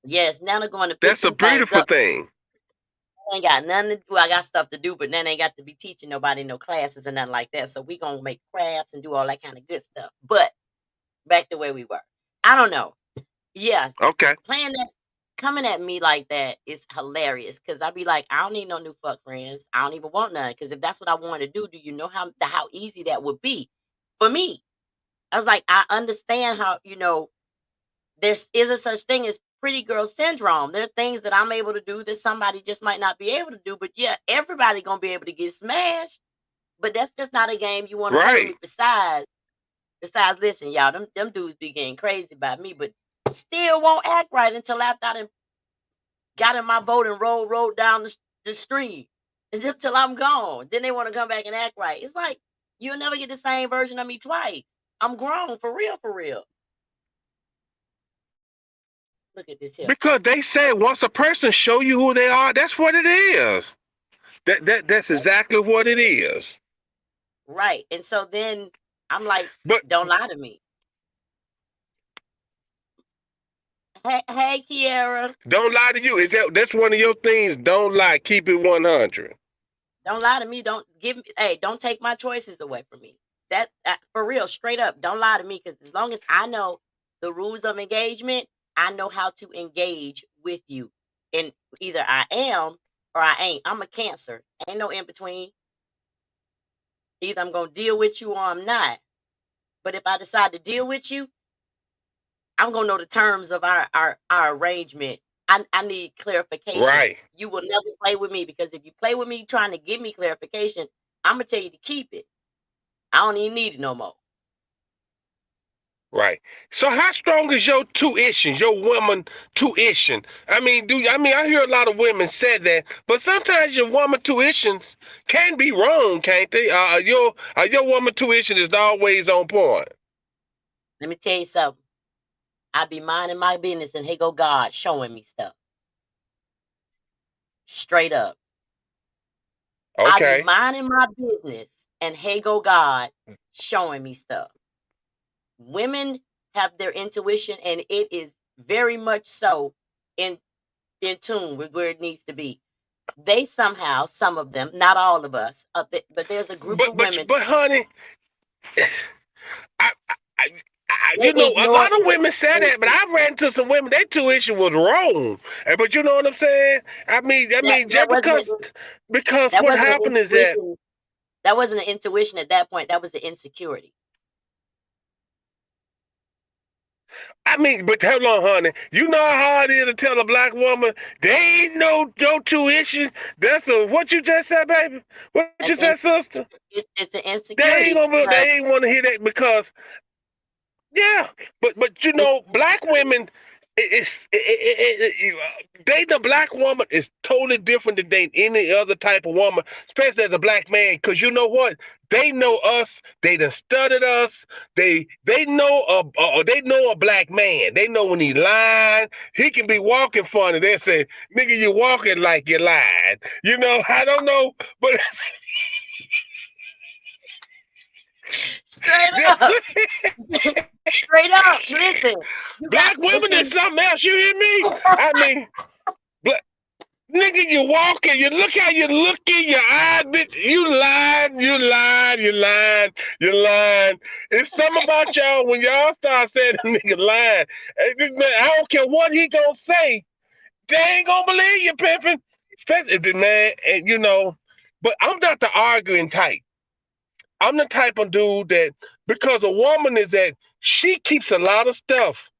yes, Nana going to pick That's a them things beautiful up. thing. Ain't got nothing to do. I got stuff to do, but then ain't got to be teaching nobody no classes or nothing like that. So we gonna make crafts and do all that kind of good stuff. But back to where we were. I don't know. Yeah, Okay. playing that, coming at me like that is hilarious. Cause I be like, I don't need no new fuck friends. I don't even want none. Cause if that's what I want to do you know how easy that would be for me? I was like, I understand how there isn't such thing as pretty girl syndrome. There are things that I'm able to do that somebody just might not be able to do. But yeah, everybody gonna be able to get smashed. But that's just not a game you want to play with Right. me. Besides, listen, y'all, them dudes be getting crazy about me, but still won't act right until after I done got in my boat and rode down the stream. Until I'm gone. Then they want to come back and act right. It's like you'll never get the same version of me twice. I'm grown for real, for real. Look at this here. Because they say once a person show you who they are, that's what it is. That's exactly what it is. Right. And so then I'm like, But don't lie to me. Hey, Kiara, don't lie to you. Is that's one of your things? Don't lie. Keep it 100. don't lie to me. Don't give me, hey, don't take my choices away from me. That for real, straight up, don't lie to me. Because as long as I know the rules of engagement, I know how to engage with you. And either I am or I ain't. I'm a Cancer. Ain't no in between. Either I'm going to deal with you or I'm not. But if I decide to deal with you, I'm gonna know the terms of our arrangement. I need clarification. Right. You will never play with me because if you play with me trying to give me clarification, I'm gonna tell you to keep it. I don't even need it no more. Right. So how strong is your tuition, your woman tuition? I hear a lot of women say that, but sometimes your woman tuitions can be wrong, can't they? Your woman tuition is always on point. Let me tell you something. I be minding my business and here go God showing me stuff. Straight up. I be Okay. minding my business and here go God showing me stuff. Women have their intuition and it is very much so in in tune with where it needs to be. They somehow, some of them, not all of us, but there's a group But of but women, but honey, I, I, they a ignore lot of women say that, but I ran into some women. Their tuition was wrong. But you know what I'm saying? that Just wasn't because that what wasn't an happened is that intuition. That wasn't an intuition at that point. That was the insecurity. but hold on, honey. You know how hard it is to tell a black woman they ain't no tuition. That's what you just said, baby. What you And said, sister? it's an insecurity because They ain't want to hear that because yeah, but it's black women, dating a black woman is totally different than dating any other type of woman, especially as a black man. Because you know what? They know us. They done studied us. They know a black man. They know when he lying. He can be walking funny. They say, "Nigga, you walking like you lying." I don't know, but straight just up, straight up. Listen, you got black women is listen. something else. You hear me? I mean. Nigga, you walking, you look how you looking, your eyes, bitch, you lying, you lying, you lying, you lying. It's something about y'all when y'all start saying the nigga lying. Hey, this man, I don't care what he gonna say, they ain't gonna believe you, pimping. Especially if the man, and but I'm not the arguing type. I'm the type of dude that, because a woman is that she keeps a lot of stuff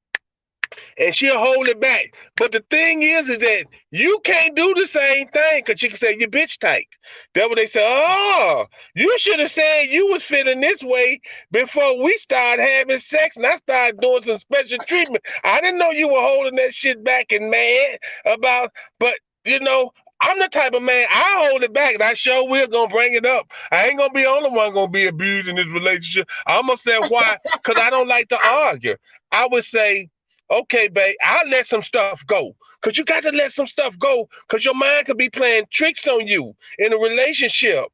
and she'll hold it back. But the thing is that you can't do the same thing because you can say you bitch type. That's what they say. Oh, you should have said you was feeling this way before we started having sex and I started doing some special treatment. I didn't know you were holding that shit back and mad about, but you know. I'm the type of man, I hold it back and I sure will gonna bring it up. I ain't gonna be the only one gonna be abused in this relationship. I'm gonna say why, because I don't like to argue. I would say, okay, babe, I'll let some stuff go. Cause you got to let some stuff go. Cause your mind could be playing tricks on you in a relationship.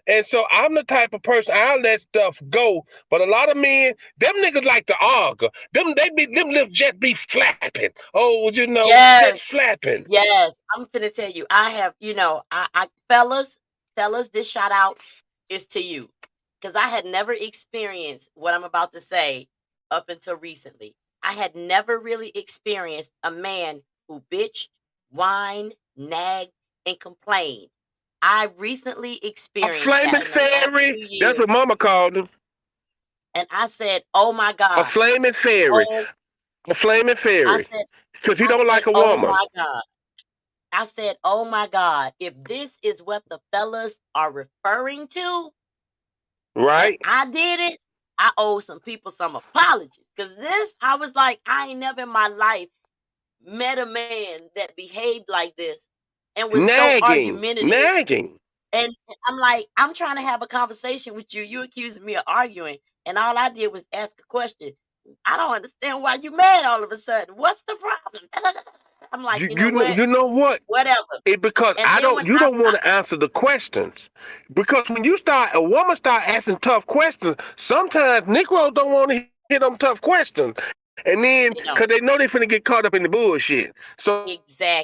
And so I'm the type of person I'll let stuff go. But a lot of men, them niggas like to argue. Them lips just be flapping. Oh, just Yes. flapping. Yes. I'm finna tell you. I have, fellas, this shout out is to you. Because I had never experienced what I'm about to say up until recently. I had never really experienced a man who bitched, whined, nagged, and complained. I recently A experienced flaming that in the last fairy. 2 years. That's what mama called him. And I said, oh my A God. flaming fairy. Oh, A flaming I fairy. said, Because he I don't said, like a oh woman. my God. I said, oh my God, if this is what the fellas are referring to, and Right? I did it, I owe some people some apologies. Because I was like, I ain't never in my life met a man that behaved like this and was so Nagging. argumentative. Nagging. And I'm like, I'm trying to have a conversation with you. You accusing me of arguing. And all I did was ask a question. I don't understand why you mad all of a sudden. What's the problem? I'm like, You you know you know what? you know what? Whatever. It because And then when you don't want to answer the questions. Because when a woman start asking tough questions, sometimes Negroes don't want to hear them tough questions. And then you because they know, know they finna get caught up in the bullshit. So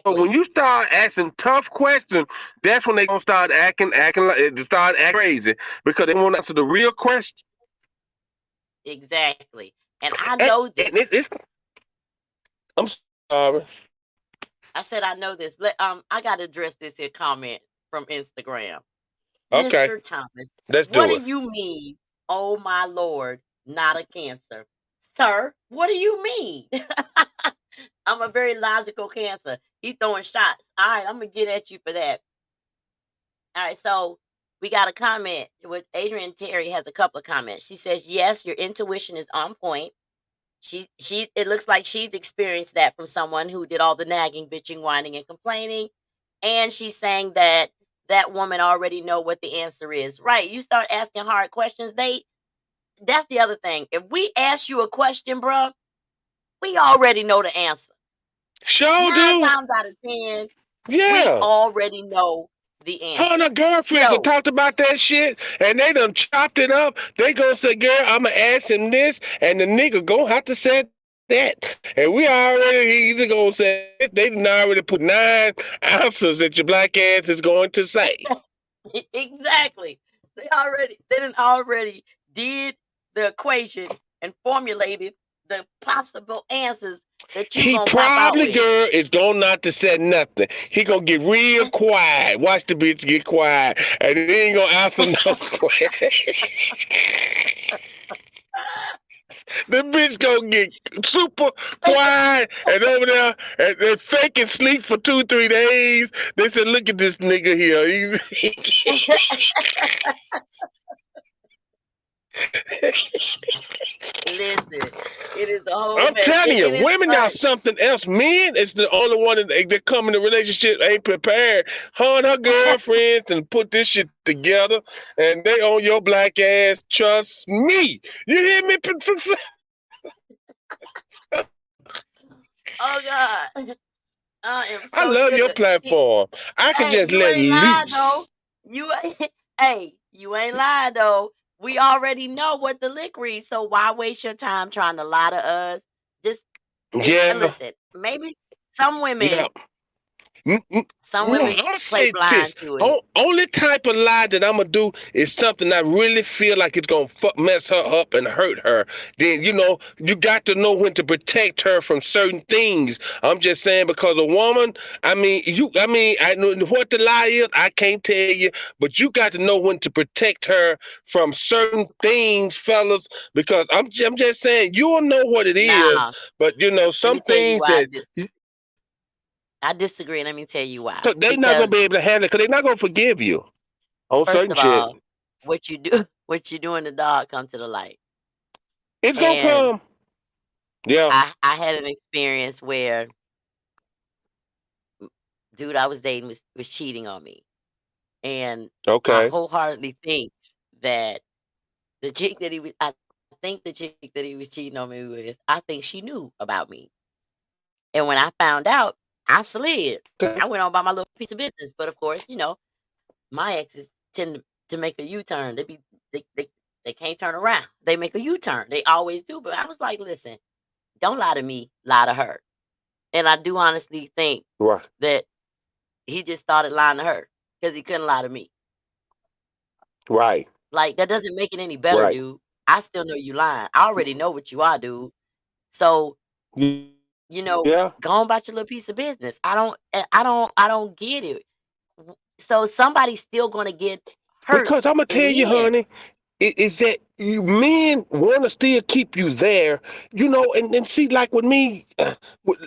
when you start exactly, asking tough questions, that's when they gonna start acting crazy because they don't want to answer the real question. exactly. And I And, know and this. I'm sorry. I said I know this. I gotta address this here comment from Instagram. Okay, Mr. Thomas, let's what do do it. you mean? Oh my Lord, not a cancer. Sir, what do you mean? I'm a very logical cancer. He throwing shots. All right, I'm gonna get at you for that. All right, so we got a comment with Adrian Terry has a couple of comments. She says, yes, your intuition is on point. She it looks like she's experienced that from someone who did all the nagging, bitching, whining, and complaining. And she's saying that that woman already know what the answer is. Right. You start asking hard questions, that's the other thing. If we ask you a question, bro, we already know the answer. Sure Nine do. times out of 10, we Yeah. already know the Her and answer. her girlfriends have So talked about that shit, and they done chopped it up. They gonna say, "Girl, I'ma ask him this," and the nigga gonna have to say that. And we already either gonna say this. They done already put 9 answers that your black ass is going to say. exactly. They didn't already did the equation and formulated the possible answers that you He gonna pop out probably, with. girl, is gonna not to say nothing. He gonna get real quiet. Watch the bitch get quiet, and he ain't gonna answer no question. The bitch gonna get super quiet and over there and they faking sleep for 2, 3 days. They said, "Look at this nigga here." Listen, it is a whole I'm mess, telling you, and it's women are fun. something else. Men is the only one that come in the relationship ain't prepared. Her and her girlfriends and put this shit together, and they on your black ass. Trust me. You hear me? Oh God, I am I so love your tickled. platform. I can Hey, just you let ain't lying loose. though. You ain't. Hey, you ain't lying though. We already know what the lick reads, so why waste your time trying to lie to us? Just it's Yeah, listen. Maybe some yeah. women Some No, women I'm gonna play say blind this. to it. Only type of lie that I'm gonna do is something I really feel like it's gonna mess her up and hurt her. Then you got to know when to protect her from certain things. I'm just saying because a woman, I know what the lie is. I can't tell you, but you got to know when to protect her from certain things, fellas. Because I'm just saying you'll know what it is, Nah, but let some me tell you things why that. I disagree. Let me tell you why. Cause they're not gonna Because be able to handle it. Cause they're not gonna forgive you on first certain of shit. all, what you do, what you do in the dark come to the light. It's gonna And come. Yeah. I had an experience where dude I was dating was cheating on me, and I Okay. wholeheartedly think that the chick that he was, I think the chick that he was cheating on me with, I think she knew about me. And when I found out, I slid. I went on about my little piece of business. But of course, my exes tend to make a U-turn. They, they they can't turn around. They make a U-turn. They always do. But I was like, listen, don't lie to me, lie to her. And I do honestly think Right. that he just started lying to her because he couldn't lie to me. Right. Like that doesn't make it any better, Right. dude. I still know you lying. I already know what you are, dude. So Yeah. go on about your little piece of business. I don't get it. So somebody's still gonna get hurt Because I'm gonna in tell you, the end. honey, is that you men want to still keep you there, and see, like with me, with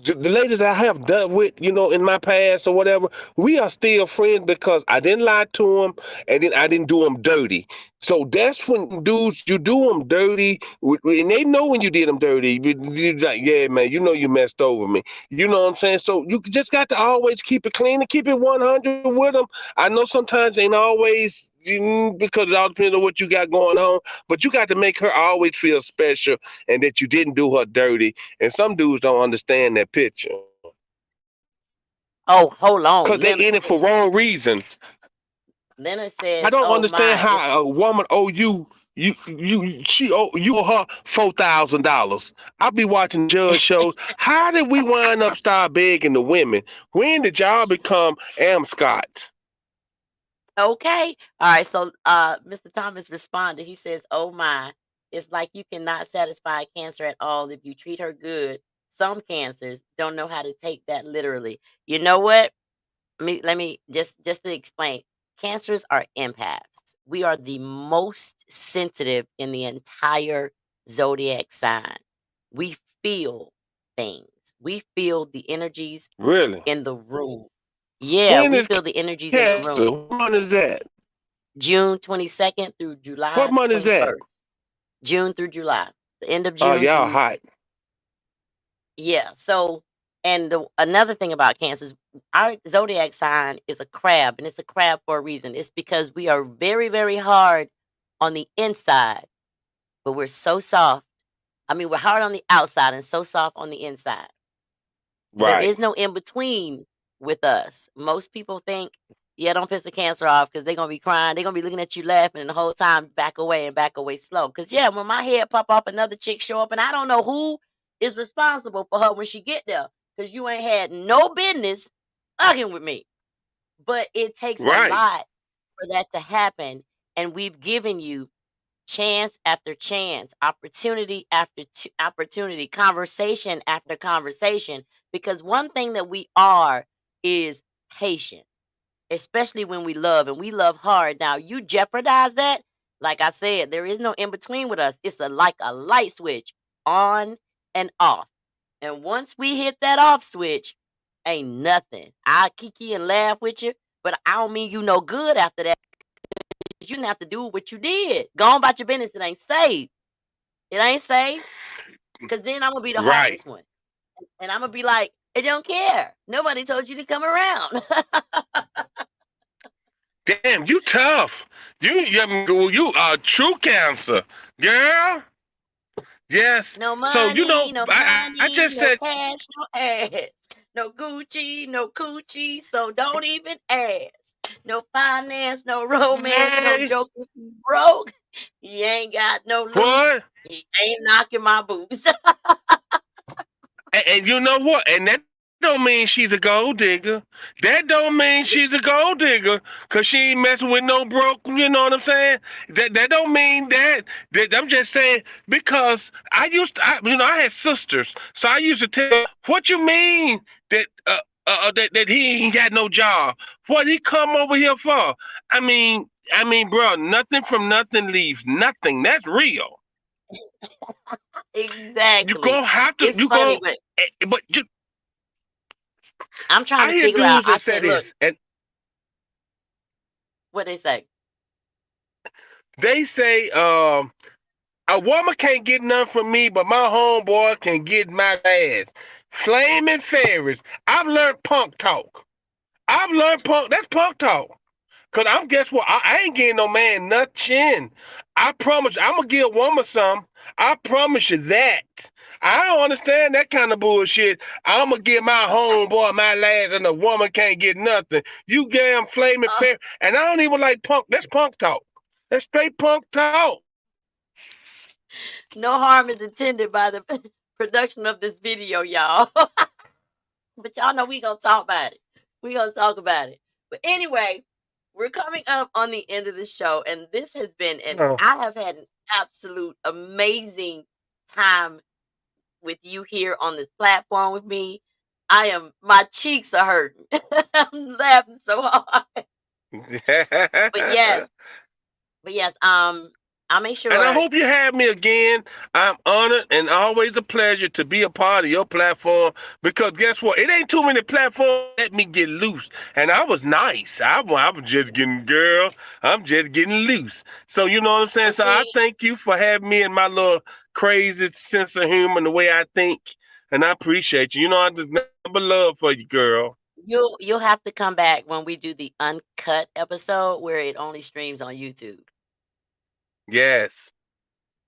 the ladies I have done with, in my past or whatever, we are still friends because I didn't lie to them and then I didn't do them dirty. So that's when dudes, you do them dirty, and they know when you did them dirty. You're like, yeah, man, you messed over me. You know what I'm saying? So you just got to always keep it clean and keep it 100 with them. I know sometimes ain't always because it all depends on what you got going on, but you got to make her always feel special and that you didn't do her dirty. And some dudes don't understand that picture Oh, hold because on. they in it for wrong reasons. Leonard I says, don't "Oh understand my, it's how a woman owe she owe you owe her $4,000. I'll be watching judge shows. How did we wind up start begging the women? When did y'all become Scott? okay." All right. So, Mr. Thomas responded. He says, "Oh my, it's like you cannot satisfy cancer at all if you treat her good. Some cancers don't know how to take that literally. You know what? Let me just to explain. Cancers are empaths. We are the most sensitive in the entire zodiac sign. We feel things. We feel the energies Really? in the room. Yeah, When we is feel the energies in the Cancer? room. What month is that? June 22nd through What July month is that? 21st. June through July. The end of Oh, June y'all through hot. yeah. So, and the another thing about cancers, our zodiac sign is a crab, and it's a crab for a reason. It's because we are very, very hard on the inside, but we're so soft. I mean, we're hard on the outside and so soft on the inside. There Right. is no in between with us. Most people think, yeah, don't piss a cancer off because they're gonna be crying. They're gonna be looking at you laughing, and the whole time back away slow. Because yeah, when my head pop off, another chick show up, and I don't know who is responsible for her when she get there. Because you ain't had no business fucking with me. But it takes a Right. lot for that to happen, and we've given you chance after chance, opportunity after opportunity, conversation after conversation. Because one thing that we are is patient, especially when we love and we love hard. Now, you jeopardize that. Like I said, there is no in between with us. It's like a light switch on and off. And once we hit that off switch, ain't nothing. I kiki and laugh with you, but I don't mean you no good after that. You didn't have to do what you did. Go on about your business. It ain't safe. It ain't safe. Cause then I'm gonna be the Right. heartless one. And I'm gonna be like, I don't care. Nobody told you to come around. Damn, you tough. You are true cancer, girl. Yes. No So money, no I honey, just no said, cash, no ass. No Gucci, no coochie, so don't even ask. No finance, no romance, no hey, joke if you broke. He ain't got no loot. what? He ain't knocking my boots. And you know what? And that don't mean she's a gold digger. That don't mean she's a gold digger because she ain't messing with no broke. You know what I'm saying? That don't mean that. I'm just saying because I had sisters, so I used to tell, what you mean that that he ain't got no job? What he come over here for? Bro, nothing from nothing leaves nothing. That's real. You Exactly. gonna have to. It's You funny, go. but But you, I'm trying I to hear figure out. dudes I that say said, look, this, and what they say. they say, a woman can't get none from me, but my homeboy can get my ass. Flaming fairies. I've learned punk talk. I've learned punk. That's punk talk. Cause I'm guess what? I ain't getting no man nothing. I promise. I'm gonna give a woman some. I promise you that. I don't understand that kind of bullshit. I'm gonna give my homeboy my last, and the woman can't get nothing. You damn flaming Uh, fair. And I don't even like punk. That's punk talk. That's straight punk talk. no harm is intended by the production of this video, y'all. But y'all know we gonna talk about it. We gonna talk about it. But anyway, we're coming up on the end of the show, and this has been and No. I have had an absolute amazing time with you here on this platform with me. My cheeks are hurting. I'm laughing so hard. But yes, but yes, I'll make And I sure. hope you have me again. I'm honored and always a pleasure to be a part of your platform because guess what? It ain't too many platforms that let me get loose. And I was nice. I was just getting, girl, I'm just getting loose. So, you know what I'm saying? Well, So I see, thank you for having me and my little crazy sense of humor and the way I think. And I appreciate you. You know, I just never love for you, girl. you'll have to come back when we do the uncut episode where it only streams on YouTube. Yes.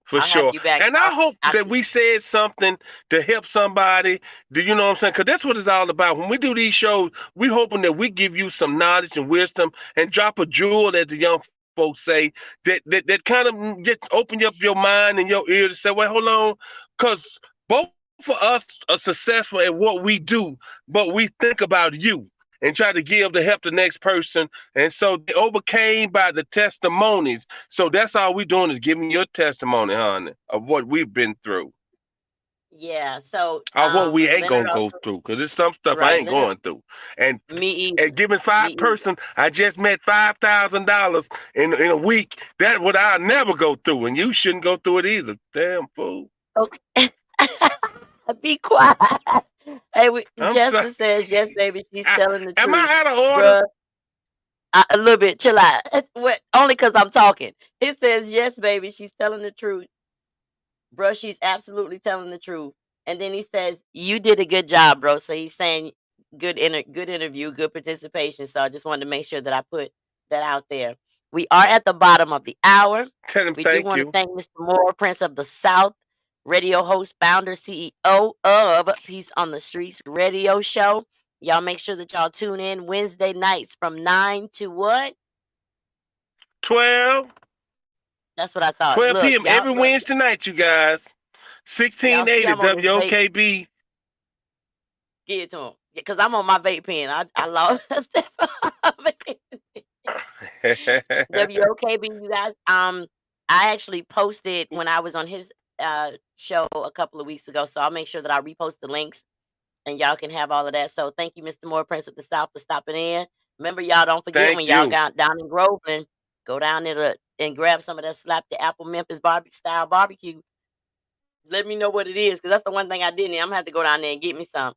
For I'll have sure. you back. And I hope I that can, we said something to help somebody. Do you know what I'm saying? Because that's what it's all about. When we do these shows, we hoping that we give you some knowledge and wisdom and drop a jewel, as the young folks say, that kind of just open up your mind and your ear to say, well, hold on. Because both of us are successful at what we do, but we think about you and try to give to help the next person. And so they overcame by the testimonies. So that's all we doing is giving your testimony, honey, of what we've been through, yeah. So or what we ain't Leonard gonna go also through, because there's some stuff I right, ain't Leonard going through. And me and either. giving Me five either. person, I just met $5,000 in a week. That what I'll never go through, and you shouldn't go through it either. Damn fool. Okay. Be quiet. Hey, I'm sorry. Justice says yes, baby. She's I, telling the am truth, I out of order? bruh. A little bit. Chill out. Only because I'm talking. It says yes, baby. She's telling the truth. Bro, she's absolutely telling the truth. And then he says, "You did a good job, bro." So he's saying, good interview, good participation." So I just wanted to make sure that I put that out there. We are at the bottom of the hour. Tell him We do thank want to you. thank Mr. Moore, Prince of the South, radio host, founder, CEO of Peace on the Streets radio show. Y'all make sure that y'all tune in Wednesday nights from 9 to what? 12, That's what I thought. 12 Look, p.m. y'all every look, Wednesday night, you guys. y'all see 1680 I'm on this vape. WOKB. Give it to him. Because I'm on my vape pen. I lost step WOKB, you guys. I actually posted when I was on his show a couple of weeks ago. So I'll make sure that I repost the links and y'all can have all of that. So thank you, Mr. Moore, Prince of the South, for stopping in. Remember, y'all don't forget when Thank y'all you. got down in Groveland, go down there and grab some of that slap the apple Memphis barbecue style barbecue. Let me know what it is, because that's the one thing I didn't. I'm gonna have to go down there and get me some.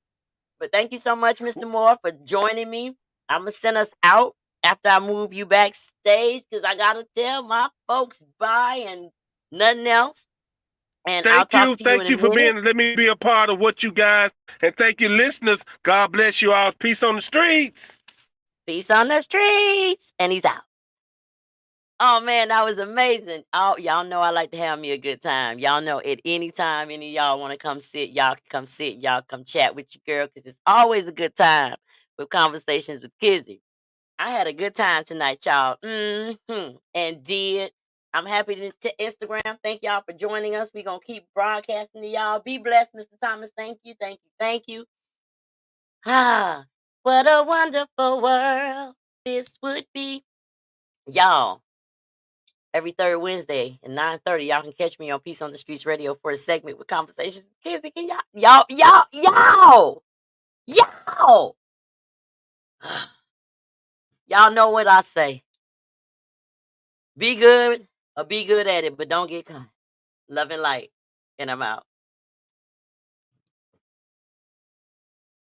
But thank you so much, Mr. Moore, for joining me. I'm gonna send us out after I move you backstage because I gotta tell my folks bye and nothing else. And I'll Thank talk you. to you in Thank a you for minute. being, let me be a part of what you guys, and thank you, listeners. God bless you all. Peace on the streets. Peace on the streets. And he's out. Oh man, that was amazing. Oh, y'all know I like to have me a good time. Y'all know at any time any of y'all want to come sit, y'all can come sit, y'all come chat with your girl because it's always a good time with conversations with Kizzy. I had a good time tonight, y'all. And did. I'm happy to Instagram. Thank y'all for joining us. We're going to keep broadcasting to y'all. Be blessed, Mr. Thomas. Thank you. Thank you. Thank you. Ah, what a wonderful world this would be. Y'all, every third Wednesday at 9:30, y'all can catch me on Peace on the Streets Radio for a segment with Conversations. Kizzy, can y'all, y'all know what I say. Be good or be good at it, but don't get caught. Love and light. And I'm out.